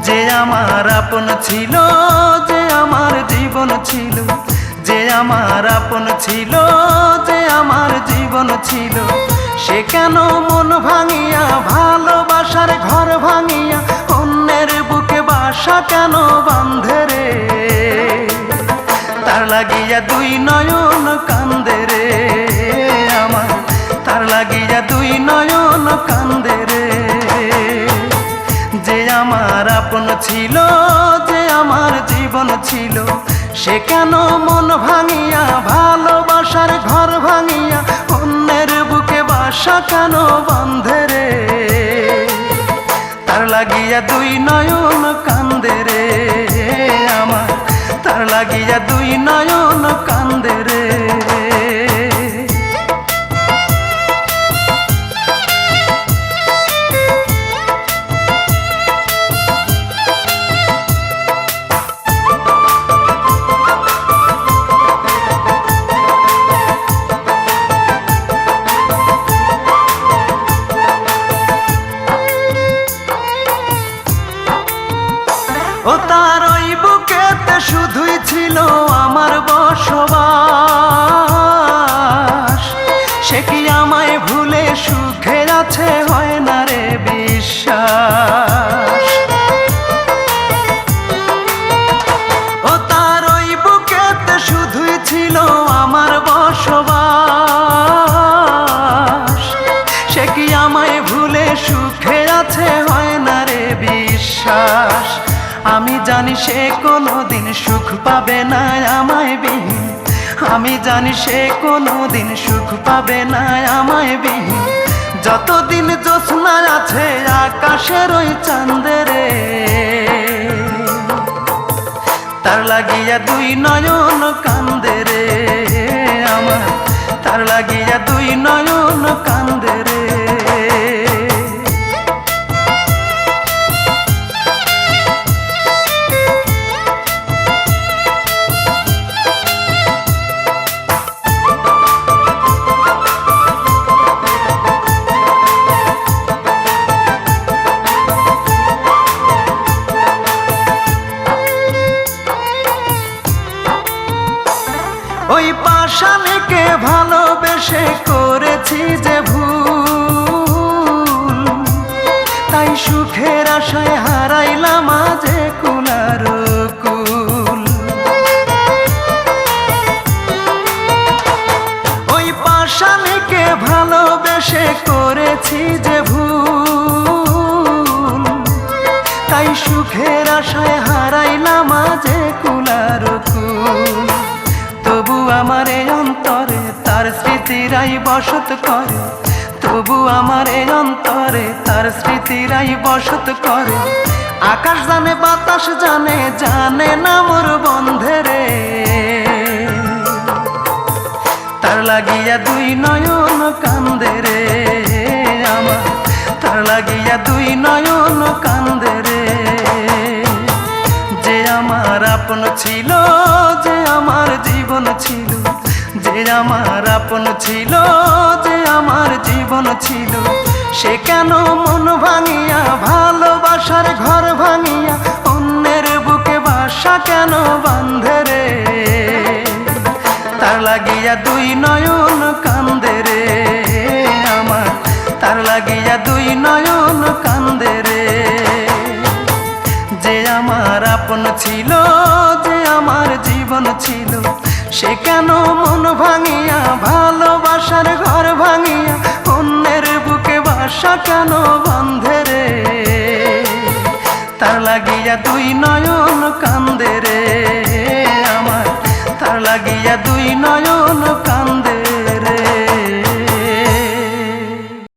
যে আমার আপন ছিল, যে আমার জীবন ছিল, যে আমার আপন ছিল, যে আমার জীবন ছিল, সে কেন মন ভাঙিয়া ভালোবাসার ঘর ভাঙিয়া অন্যের বুকে বাসা কেন বাঁধে রে? তার লাগিয়া দুই নয়ন কান্দে রে আমার, তার লাগিয়া দুই নয়ন কান্দে রে। যে আমার আপন ছিল, যে আমার জীবন ছিল, সে কেন মন ভাঙিয়া ভালোবাসার ঘর ভাঙিয়া অন্যের বুকে বাসা কেন বাঁধে রে? তার লাগিয়া দুই নয়ন কান্দে রে আমার, তার লাগিয়া দুই নয়ন কান্দে রে। ও তার ওই বুকেতে শুধুই ছিল আমার বসবাস, সে কি আমায় ভুলে সুখে আছে হয় না রে বিশ্বাস? ও তার ওই বুকেতে শুধুই ছিল আমার বসবাস, সে কি আমায় ভুলে সুখে আছে হয় না রে বিশ্বাস? আমি জানি সে কোনোদিন সুখ পাবে না আমায় বিহীন, আমি জানি সে কোনোদিন সুখ পাবে না আমায় বিহীন। যতদিন জ্যোৎস্না আছে আকাশের ওই চাঁদে রে, তার লাগিয়া দুই নয়ন কান্দে রে আমার, তার লাগিয়া দুই নয়ন কান্দে রে। ওই পাষাণীকে ভালোবেসে করেছি যে ভুল, তাই সুখের আশায় হারাইলাম আজে কুলার কুল। ওই পাষাণীকে ভালোবেসে করেছি যে ভুল, তাই সুখের আশায় হারাইলাম আজে কুলার কুল। তবু আমার এই অন্তরে তার স্মৃতিরাই বসত করে, তবু আমার এই অন্তরে তার স্মৃতিরাই বসত করে। আকাশ জানে বাতাস জানে, জানে না মোর বন্ধে রে। তার লাগিয়া দুই নয়ন কান্দে রে আমার, তার লাগিয়া দুই নয়ন কান্দে রে। যে আমার আপন ছিল, যে আমার জীবন ছিল, যে আমার আপন ছিল, যে আমার জীবন ছিল, সে কেন মন ভাঙিয়া ভালোবাসার ঘর ভাঙিয়া অন্যের বুকে বাসা কেন বাঁধে রে? তার লাগিয়া দুই নয়ন কান্দে রে আমার, তার লাগিয়া দুই নয়ন কান্দে রে। যে আমার আপন ছিল, যে আমার জীবন ছিল, সে কেন মন ভাঙিয়া ভালোবাসার ঘর ভাঙিয়া অন্যের বুকে বাসা কেন বাঁধে রে? তার লাগিয়া দুই নয়ন কান্দে রে আমার, তার লাগিয়া দুই নয়ন